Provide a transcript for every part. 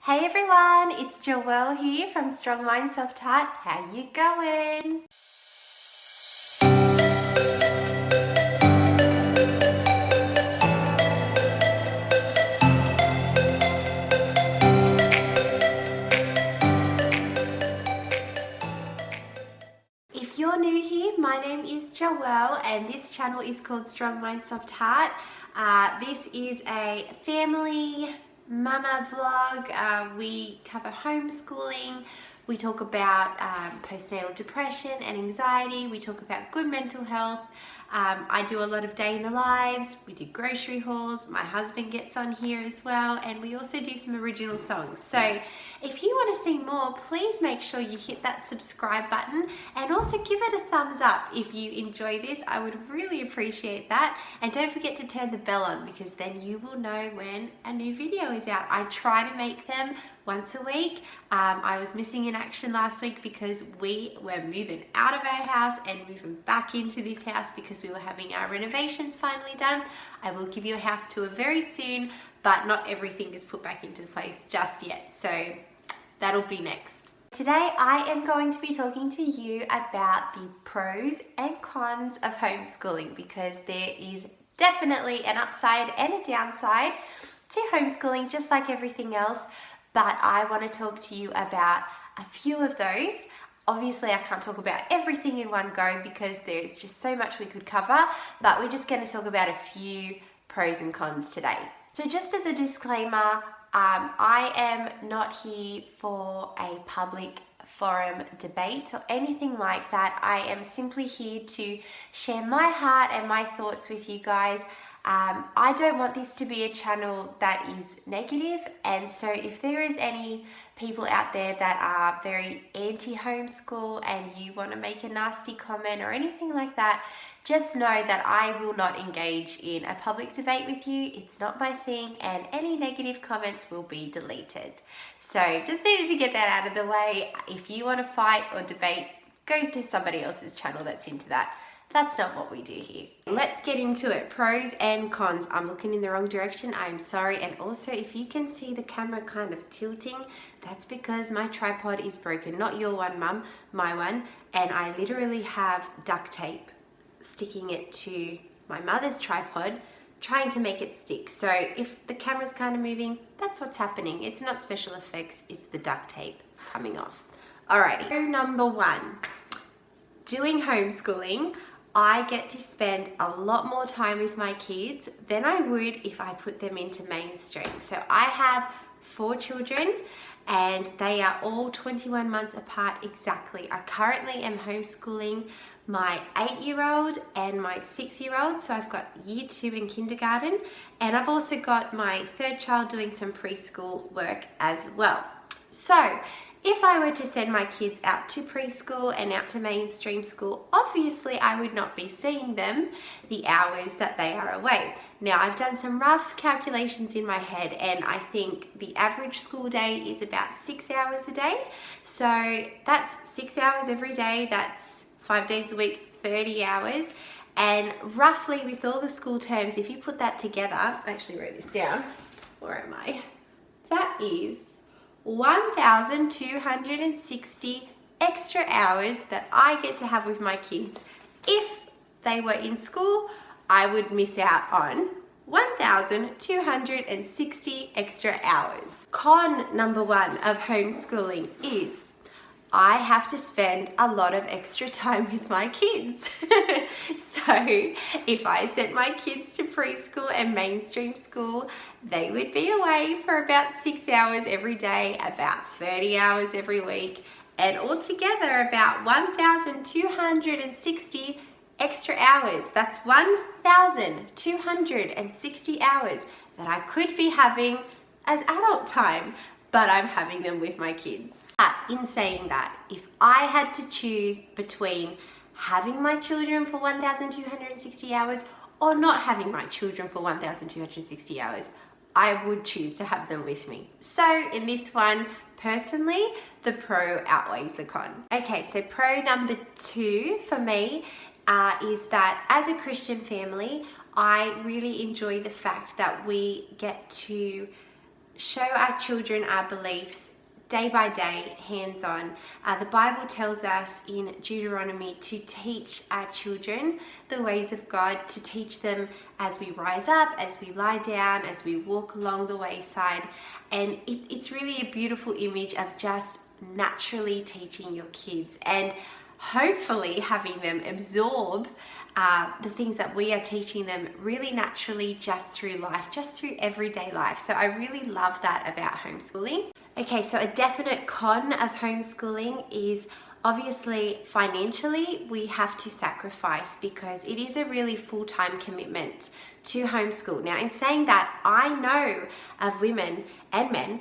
Hey everyone, it's Joelle here from Strong Mind Self-Taught. How you going? If you're new here, my name is Joelle and this channel is called Strong Mind Self-Taught. This is a family mama vlog. We cover homeschooling. We talk about postnatal depression and anxiety. We talk about good mental health. I do a lot of day in the lives. We do grocery hauls. My husband gets on here as well, and we also do some original songs. So if you want to see more, please make sure you hit that subscribe button and also give it a thumbs up if you enjoy this. I would really appreciate that. And don't forget to turn the bell on, because then you will know when a new video is out. I try to make them once a week. I was missing in action last week because we were moving out of our house and moving back into this house because we were having our renovations finally done. I will give you a house tour very soon, but not everything is put back into place just yet. So that'll be next. Today I am going to be talking to you about the pros and cons of homeschooling, because there is definitely an upside and a downside to homeschooling, just like everything else. But I want to talk to you about a few of those. Obviously, I can't talk about everything in one go because there's just so much we could cover, but we're just going to talk about a few pros and cons today. So just as a disclaimer, I am not here for a public forum debate or anything like that. I am simply here to share my heart and my thoughts with you guys. I don't want this to be a channel that is negative, and so if there is any people out there that are very anti-homeschool and you want to make a nasty comment or anything like that, just know that I will not engage in a public debate with you. It's not my thing, and any negative comments will be deleted. So just needed to get that out of the way. If you want to fight or debate, go to somebody else's channel that's into that. That's not what we do here. Let's get into it. Pros and cons. I'm looking in the wrong direction. I'm sorry. And also, if you can see the camera kind of tilting, that's because my tripod is broken. Not your one, Mum, my one. And I literally have duct tape sticking it to my mother's tripod, trying to make it stick. So if the camera's kind of moving, that's what's happening. It's not special effects, it's the duct tape coming off. Alrighty. So number one, doing homeschooling, I get to spend a lot more time with my kids than I would if I put them into mainstream. So I have 4 children and they are all 21 months apart exactly. I currently am homeschooling my 8-year-old and my 6-year-old. So I've got year 2 in kindergarten, and I've also got my 3rd child doing some preschool work as well. So if I were to send my kids out to preschool and out to mainstream school, obviously I would not be seeing them the hours that they are away. Now, I've done some rough calculations in my head, and I think the average school day is about 6 hours a day. So that's 6 hours every day. That's 5 days a week, 30 hours. And roughly with all the school terms, if you put that together, I actually wrote this down. Where am I? That is 1,260 extra hours that I get to have with my kids. If they were in school, I would miss out on 1,260 extra hours. Con number 1 of homeschooling is I have to spend a lot of extra time with my kids. So if I sent my kids to preschool and mainstream school, they would be away for about 6 hours every day, about 30 hours every week, and altogether about 1,260 extra hours. That's 1,260 hours that I could be having as adult time, but I'm having them with my kids. In saying that, if I had to choose between having my children for 1,260 hours or not having my children for 1,260 hours, I would choose to have them with me. So in this one, personally, the pro outweighs the con. Okay, so pro number 2 for me is that as a Christian family, I really enjoy the fact that we get to show our children our beliefs day by day, hands-on. The Bible tells us in Deuteronomy to teach our children the ways of God, to teach them as we rise up, as we lie down, as we walk along the wayside. And it's really a beautiful image of just naturally teaching your kids and hopefully having them absorb the things that we are teaching them really naturally just through life, just through everyday life. So I really love that about homeschooling. Okay, so a definite con of homeschooling is obviously financially we have to sacrifice because it is a really full-time commitment to homeschool. Now, in saying that, I know of women and men,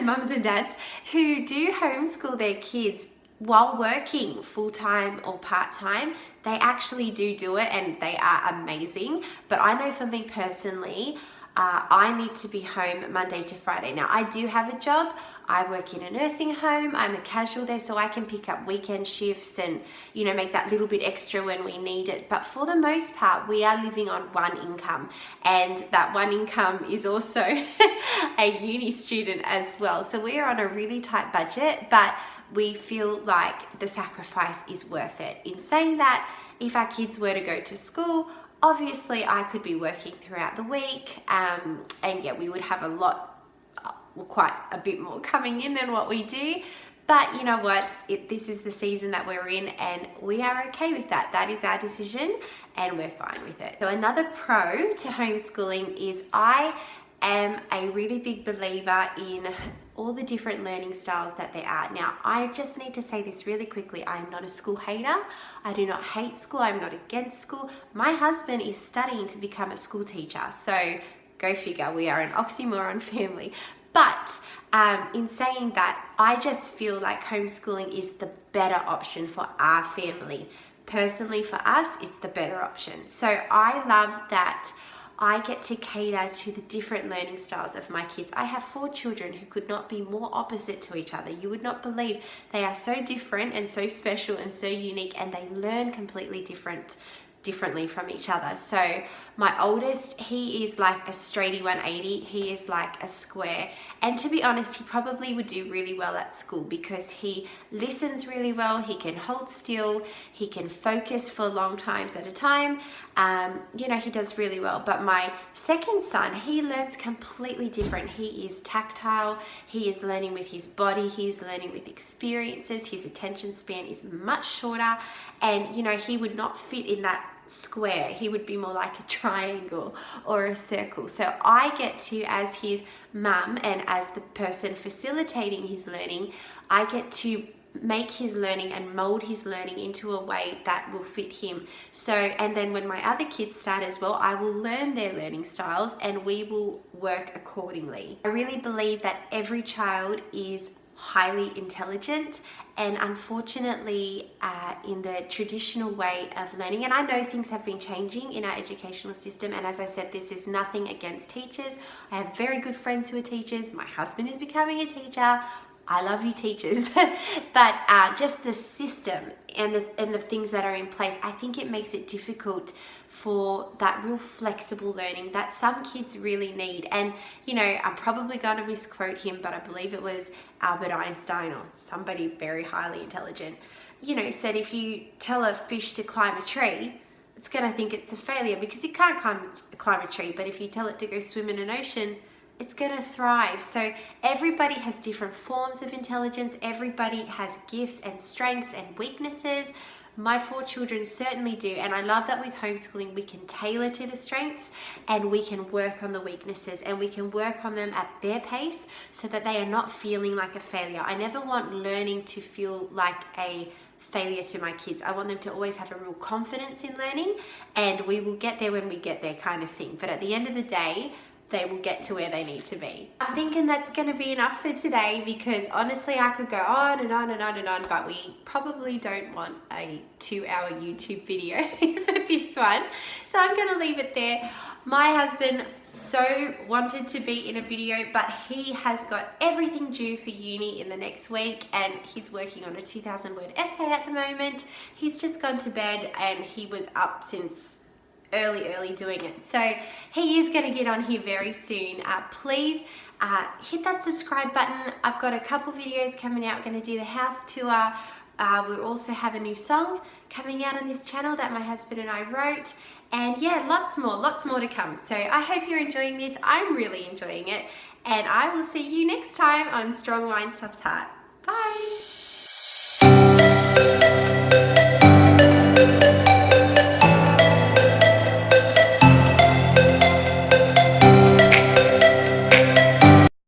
mums and dads, who do homeschool their kids while working full-time or part-time. They actually do it and they are amazing. But I know for me personally, I need to be home Monday to Friday. Now, I do have a job. I work in a nursing home. I'm a casual there, so I can pick up weekend shifts and, make that little bit extra when we need it. But for the most part, we are living on one income. And that one income is also a uni student as well. So we are on a really tight budget, but we feel like the sacrifice is worth it. In saying that, if our kids were to go to school, obviously I could be working throughout the week, and yeah, we would have quite a bit more coming in than what we do. But you know what? This is the season that we're in and we are okay with that. That is our decision and we're fine with it. So another pro to homeschooling is I am a really big believer in all the different learning styles that there are. Now, I just need to say this really quickly. I am not a school hater. I do not hate school. I'm not against school. My husband is studying to become a school teacher. So go figure, we are an oxymoron family. But in saying that, I just feel like homeschooling is the better option for our family. Personally, for us, it's the better option. So I love that I get to cater to the different learning styles of my kids. I have 4 children who could not be more opposite to each other. You would not believe they are so different and so special and so unique, and they learn completely differently from each other. So my oldest, he is like a straighty 180. He is like a square. And to be honest, he probably would do really well at school because he listens really well. He can hold still. He can focus for long times at a time. He does really well. But my second son, he learns completely different. He is tactile. He is learning with his body. He is learning with experiences. His attention span is much shorter. And, he would not fit in that square. He would be more like a triangle or a circle. So I get to, as his mum and as the person facilitating his learning, I get to make his learning and mold his learning into a way that will fit him. So, and then when my other kids start as well, I will learn their learning styles and we will work accordingly. I really believe that every child is highly intelligent, and unfortunately in the traditional way of learning, and I know things have been changing in our educational system, and as I said, this is nothing against teachers. I have very good friends who are teachers. My husband is becoming a teacher. I love you, teachers. But just the system and the things that are in place, I think it makes it difficult for that real flexible learning that some kids really need. And I'm probably going to misquote him, but I believe it was Albert Einstein or somebody very highly intelligent, said if you tell a fish to climb a tree, it's going to think it's a failure because it can't climb a tree. But if you tell it to go swim in an ocean, it's going to thrive. So everybody has different forms of intelligence. Everybody has gifts and strengths and weaknesses. My 4 children certainly do, and I love that with homeschooling we can tailor to the strengths and we can work on the weaknesses and we can work on them at their pace so that they are not feeling like a failure. I never want learning to feel like a failure to my kids. I want them to always have a real confidence in learning, and we will get there when we get there kind of thing. But at the end of the day, they will get to where they need to be. I'm thinking that's going to be enough for today because honestly I could go on and on and on and on, but we probably don't want a 2-hour YouTube video for this one. So I'm going to leave it there. My husband so wanted to be in a video, but he has got everything due for uni in the next week and he's working on a 2,000 word essay at the moment. He's just gone to bed and he was up since early doing it. So he is going to get on here very soon. Please hit that subscribe button. I've got a couple videos coming out. We're going to do the house tour. We'll also have a new song coming out on this channel that my husband and I wrote. And yeah, lots more to come. So I hope you're enjoying this. I'm really enjoying it. And I will see you next time on Strong Mind Soft Heart.